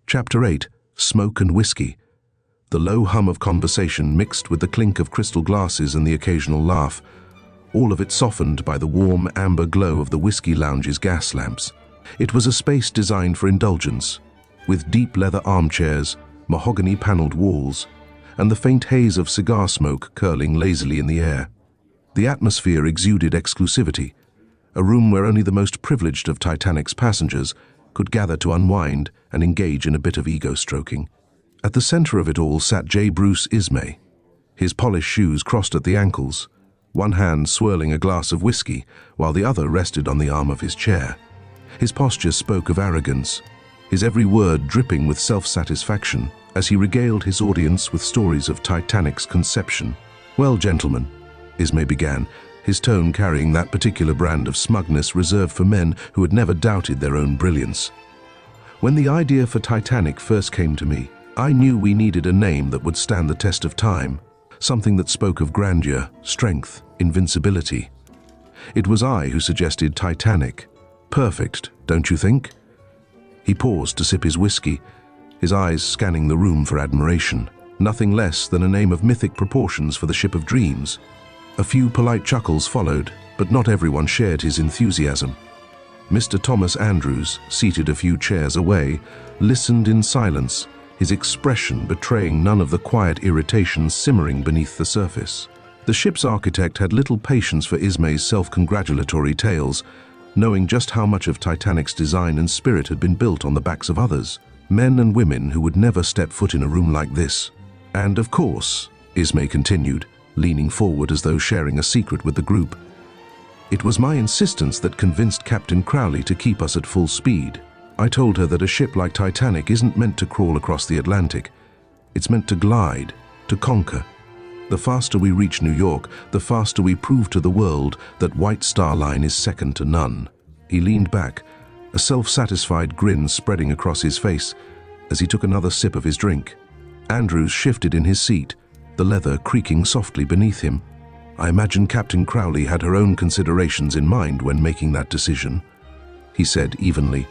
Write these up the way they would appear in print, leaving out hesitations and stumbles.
Chapter 8. Smoke and Whiskey. The low hum of conversation mixed with the clink of crystal glasses and the occasional laugh, all of it softened by the warm amber glow of the whiskey lounge's gas lamps. It was a space designed for indulgence, with deep leather armchairs, mahogany-paneled walls, and the faint haze of cigar smoke curling lazily in the air. The atmosphere exuded exclusivity, a room where only the most privileged of Titanic's passengers could gather to unwind and engage in a bit of ego-stroking. At the center of it all sat J. Bruce Ismay, his polished shoes crossed at the ankles, one hand swirling a glass of whiskey while the other rested on the arm of his chair. His posture spoke of arrogance, his every word dripping with self-satisfaction as he regaled his audience with stories of Titanic's conception. "Well, gentlemen," Ismay began, his tone carrying that particular brand of smugness reserved for men who had never doubted their own brilliance. "When the idea for Titanic first came to me, I knew we needed a name that would stand the test of time, something that spoke of grandeur, strength, invincibility. It was I who suggested Titanic. Perfect, don't you think?" He paused to sip his whiskey, his eyes scanning the room for admiration. Nothing less than a name of mythic proportions for the ship of dreams. A few polite chuckles followed, but not everyone shared his enthusiasm. Mr. Thomas Andrews, seated a few chairs away, listened in silence, his expression betraying none of the quiet irritation simmering beneath the surface. The ship's architect had little patience for Ismay's self-congratulatory tales, knowing just how much of Titanic's design and spirit had been built on the backs of others, men and women who would never step foot in a room like this. "And of course," Ismay continued, leaning forward as though sharing a secret with the group, "it was my insistence that convinced Captain Crowley to keep us at full speed. I told her that a ship like Titanic isn't meant to crawl across the Atlantic. It's meant to glide, to conquer. The faster we reach New York, the faster we prove to the world that White Star Line is second to none." He leaned back, a self-satisfied grin spreading across his face as he took another sip of his drink. Andrews shifted in his seat, the leather creaking softly beneath him. "I imagine Captain Crowley had her own considerations in mind when making that decision," he said evenly,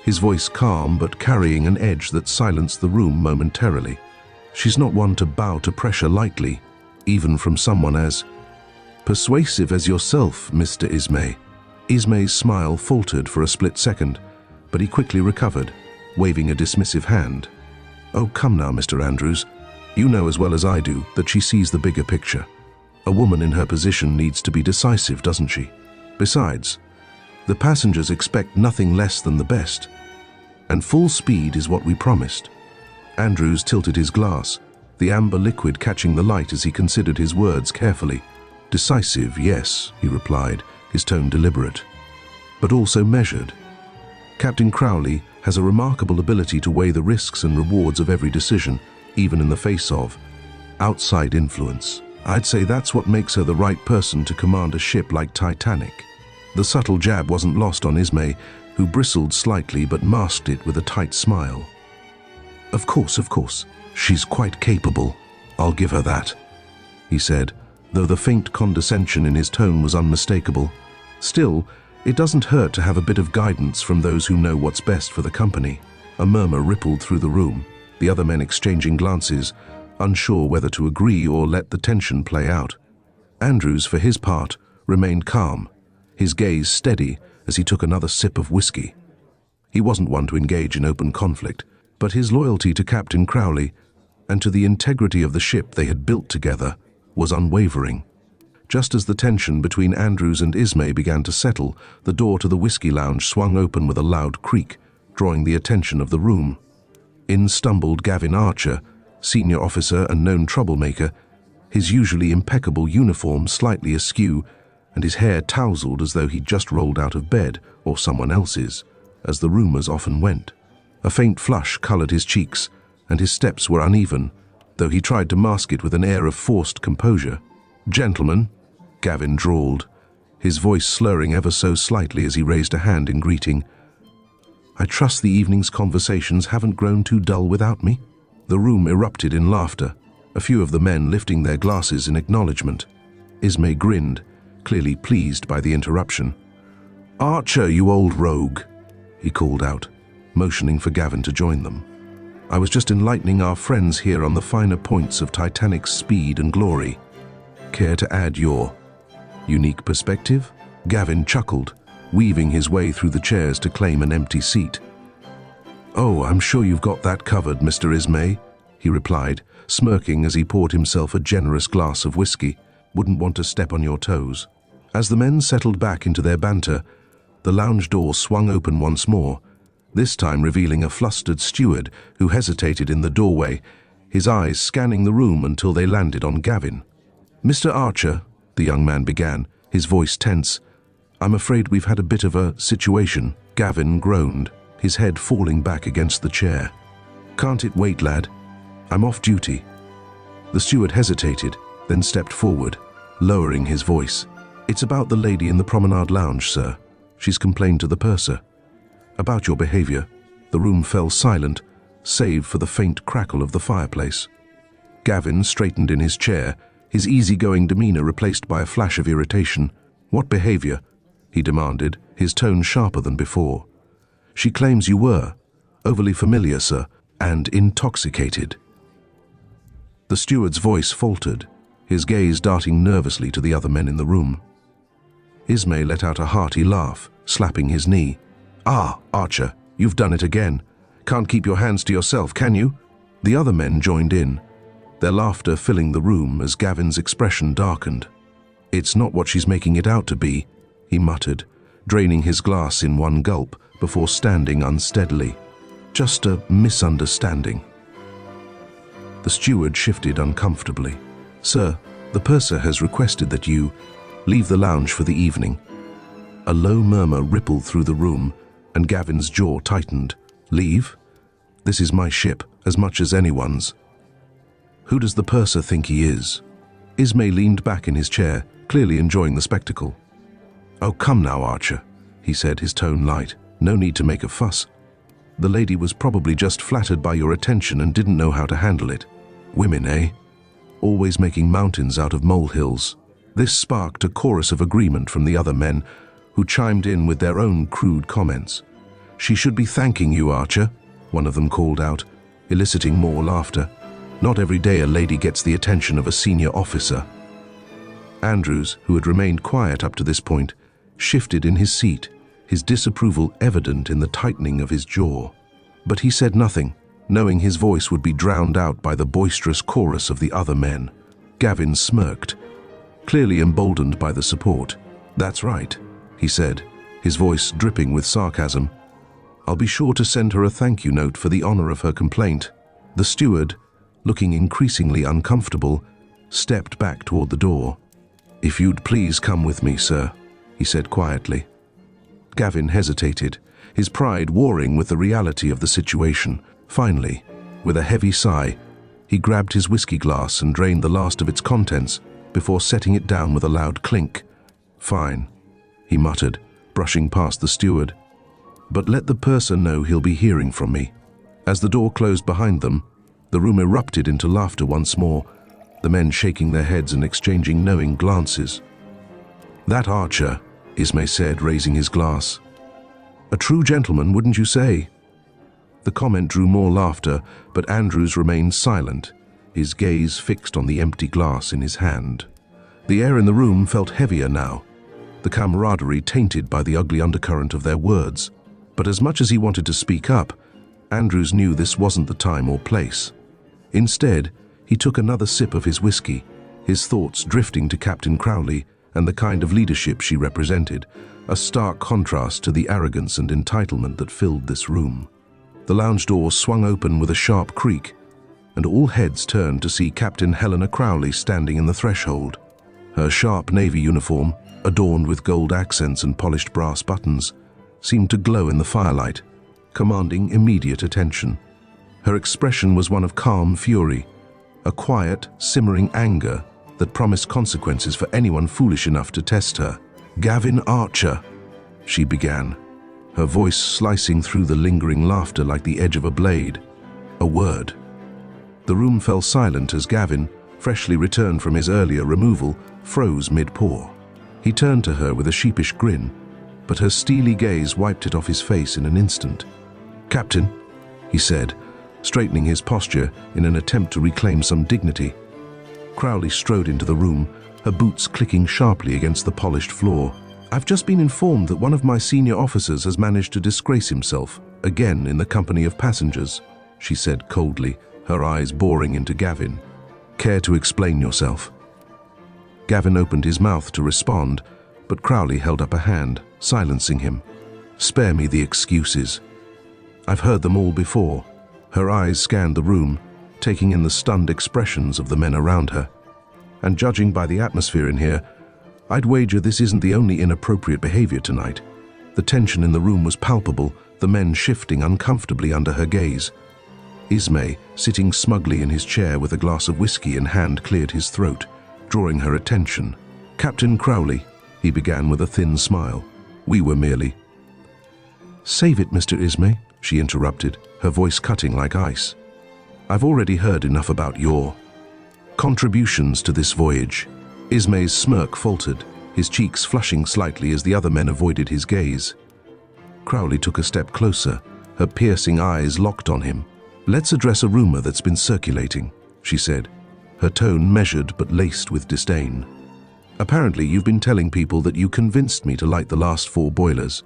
his voice calm but carrying an edge that silenced the room momentarily. "She's not one to bow to pressure lightly, even from someone as persuasive as yourself, Mr. Ismay." Ismay's smile faltered for a split second, but he quickly recovered, waving a dismissive hand. "Oh, come now, Mr. Andrews. You know as well as I do that she sees the bigger picture. A woman in her position needs to be decisive, doesn't she? Besides, the passengers expect nothing less than the best, and full speed is what we promised." Andrews tilted his glass, the amber liquid catching the light as he considered his words carefully. "Decisive, yes," he replied, his tone deliberate, "but also measured. Captain Crowley has a remarkable ability to weigh the risks and rewards of every decision, even in the face of outside influence. I'd say that's what makes her the right person to command a ship like Titanic." The subtle jab wasn't lost on Ismay, who bristled slightly but masked it with a tight smile. Of course, she's quite capable. I'll give her that," he said, though the faint condescension in his tone was unmistakable. "Still, it doesn't hurt to have a bit of guidance from those who know what's best for the company." A murmur rippled through the room, the other men exchanging glances, unsure whether to agree or let the tension play out. Andrews, for his part, remained calm, his gaze steady as he took another sip of whiskey. He wasn't one to engage in open conflict, but his loyalty to Captain Crowley and to the integrity of the ship they had built together was unwavering. Just as the tension between Andrews and Ismay began to settle, the door to the whiskey lounge swung open with a loud creak, drawing the attention of the room. In stumbled Gavin Archer, senior officer and known troublemaker, his usually impeccable uniform slightly askew and his hair tousled as though he'd just rolled out of bed, or someone else's, as the rumors often went. A faint flush colored his cheeks, and his steps were uneven, though he tried to mask it with an air of forced composure. "Gentlemen," Gavin drawled, his voice slurring ever so slightly as he raised a hand in greeting, "I trust the evening's conversations haven't grown too dull without me." The room erupted in laughter, a few of the men lifting their glasses in acknowledgement. Ismay grinned, clearly pleased by the interruption. "Archer, you old rogue," he called out, motioning for Gavin to join them. I was just enlightening our friends here on the finer points of Titanic's speed and glory. Care to add your unique perspective? Gavin chuckled, weaving his way through the chairs to claim an empty seat. Oh, I'm sure you've got that covered, Mr. Ismay, he replied, smirking as he poured himself a generous glass of whiskey. Wouldn't want to step on your toes. As the men settled back into their banter, the lounge door swung open once more, this time revealing a flustered steward who hesitated in the doorway, his eyes scanning the room until they landed on Gavin. Mr. Archer, the young man began, his voice tense. I'm afraid we've had a bit of a situation, Gavin groaned, his head falling back against the chair. Can't it wait, lad? I'm off duty. The steward hesitated, then stepped forward, lowering his voice. It's about the lady in the promenade lounge, sir. She's complained to the purser. About your behavior. The room fell silent, save for the faint crackle of the fireplace. Gavin straightened in his chair, his easygoing demeanor replaced by a flash of irritation. What behavior? He demanded, his tone sharper than before. She claims you were overly familiar, sir, and intoxicated. The steward's voice faltered, his gaze darting nervously to the other men in the room. Ismay let out a hearty laugh, slapping his knee. Ah, Archer, you've done it again. Can't keep your hands to yourself, can you? The other men joined in, their laughter filling the room as Gavin's expression darkened. It's not what she's making it out to be, he muttered, draining his glass in one gulp before standing unsteadily. Just a misunderstanding. The steward shifted uncomfortably. Sir, the purser has requested that you leave the lounge for the evening. A low murmur rippled through the room, and Gavin's jaw tightened. Leave? This is my ship, as much as anyone's. Who does the purser think he is? Ismay leaned back in his chair, clearly enjoying the spectacle. Oh, come now, Archer, he said, his tone light. No need to make a fuss. The lady was probably just flattered by your attention and didn't know how to handle it. Women, eh? Always making mountains out of molehills. This sparked a chorus of agreement from the other men, who chimed in with their own crude comments. She should be thanking you, Archer, one of them called out, eliciting more laughter. Not every day a lady gets the attention of a senior officer. Andrews, who had remained quiet up to this point, shifted in his seat, his disapproval evident in the tightening of his jaw. But he said nothing, knowing his voice would be drowned out by the boisterous chorus of the other men. Gavin smirked, clearly emboldened by the support. That's right, he said, his voice dripping with sarcasm. I'll be sure to send her a thank you note for the honor of her complaint. The steward, looking increasingly uncomfortable, stepped back toward the door. If you'd please come with me, sir, he said quietly. Gavin hesitated, his pride warring with the reality of the situation. Finally, with a heavy sigh, he grabbed his whiskey glass and drained the last of its contents before setting it down with a loud clink. Fine, he muttered, brushing past the steward. But let the purser know he'll be hearing from me. As the door closed behind them, the room erupted into laughter once more, the men shaking their heads and exchanging knowing glances. That Archer, Ismay said, raising his glass. A true gentleman, wouldn't you say? The comment drew more laughter, but Andrews remained silent, his gaze fixed on the empty glass in his hand. The air in the room felt heavier now, the camaraderie tainted by the ugly undercurrent of their words. But as much as he wanted to speak up, Andrews knew this wasn't the time or place. Instead, he took another sip of his whiskey, his thoughts drifting to Captain Crowley and the kind of leadership she represented, a stark contrast to the arrogance and entitlement that filled this room. The lounge door swung open with a sharp creak, and all heads turned to see Captain Helena Crowley standing in the threshold. Her sharp navy uniform, adorned with gold accents and polished brass buttons, seemed to glow in the firelight, commanding immediate attention. Her expression was one of calm fury, a quiet, simmering anger that promised consequences for anyone foolish enough to test her. Gavin Archer, she began, her voice slicing through the lingering laughter like the edge of a blade. A word. The room fell silent as Gavin, freshly returned from his earlier removal, froze mid-pour. He turned to her with a sheepish grin, but her steely gaze wiped it off his face in an instant. Captain, he said, straightening his posture in an attempt to reclaim some dignity. Crowley strode into the room, her boots clicking sharply against the polished floor. "I've just been informed that one of my senior officers has managed to disgrace himself, again in the company of passengers," she said coldly, her eyes boring into Gavin. "Care to explain yourself?" Gavin opened his mouth to respond, but Crowley held up a hand, silencing him. "Spare me the excuses. I've heard them all before." Her eyes scanned the room, taking in the stunned expressions of the men around her. "And judging by the atmosphere in here, I'd wager this isn't the only inappropriate behavior tonight." The tension in the room was palpable, the men shifting uncomfortably under her gaze. Ismay, sitting smugly in his chair with a glass of whiskey in hand, cleared his throat, drawing her attention. "Captain Crowley," he began with a thin smile, "we were merely—" "Save it, Mr. Ismay," she interrupted, her voice cutting like ice. "I've already heard enough about your contributions to this voyage." Ismay's smirk faltered, his cheeks flushing slightly as the other men avoided his gaze. Crowley took a step closer, her piercing eyes locked on him. "Let's address a rumor that's been circulating," she said, her tone measured but laced with disdain. "Apparently you've been telling people that you convinced me to light the last 4 boilers."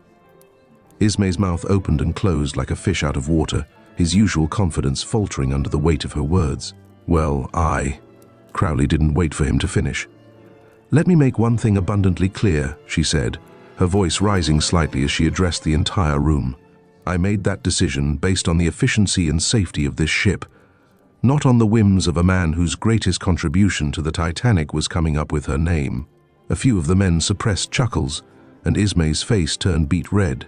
Ismay's mouth opened and closed like a fish out of water, his usual confidence faltering under the weight of her words. "Well, Crowley didn't wait for him to finish. "Let me make one thing abundantly clear," she said, her voice rising slightly as she addressed the entire room. "I made that decision based on the efficiency and safety of this ship, not on the whims of a man whose greatest contribution to the Titanic was coming up with her name." A few of the men suppressed chuckles, and Ismay's face turned beet red.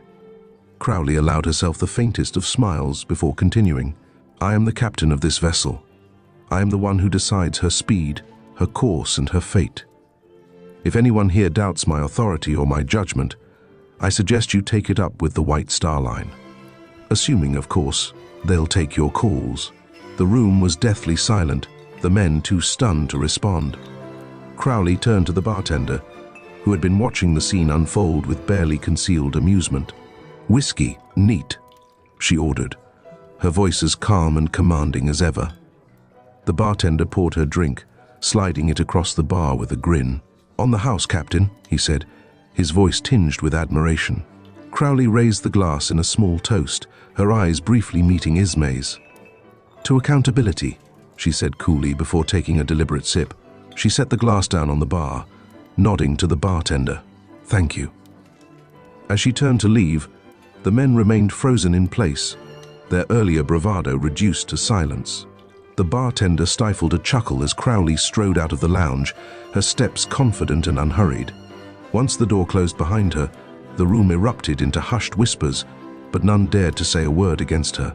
Crowley allowed herself the faintest of smiles before continuing. "I am the captain of this vessel. I am the one who decides her speed, her course, and her fate. If anyone here doubts my authority or my judgment, I suggest you take it up with the White Star Line. Assuming, of course, they'll take your calls." The room was deathly silent, the men too stunned to respond. Crowley turned to the bartender, who had been watching the scene unfold with barely concealed amusement. "Whiskey, neat," she ordered, her voice as calm and commanding as ever. The bartender poured her drink, sliding it across the bar with a grin. "On the house, Captain," he said, his voice tinged with admiration. Crowley raised the glass in a small toast, her eyes briefly meeting Ismay's. "To accountability," she said coolly before taking a deliberate sip. She set the glass down on the bar, nodding to the bartender. "Thank you." As she turned to leave, the men remained frozen in place, their earlier bravado reduced to silence. The bartender stifled a chuckle as Crowley strode out of the lounge, her steps confident and unhurried. Once the door closed behind her, the room erupted into hushed whispers, but none dared to say a word against her.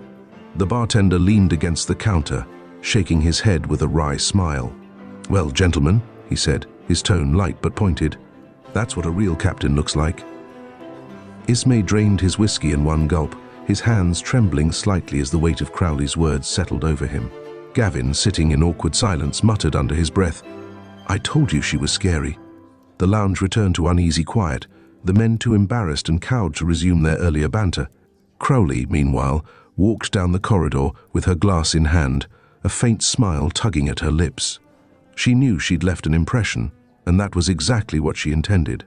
The bartender leaned against the counter, shaking his head with a wry smile. "Well, gentlemen," he said, his tone light but pointed, "that's what a real captain looks like." Ismay drained his whiskey in one gulp, his hands trembling slightly as the weight of Crowley's words settled over him. Gavin, sitting in awkward silence, muttered under his breath, "I told you she was scary." The lounge returned to uneasy quiet, the men too embarrassed and cowed to resume their earlier banter. Crowley, meanwhile, walked down the corridor with her glass in hand, a faint smile tugging at her lips. She knew she'd left an impression, and that was exactly what she intended.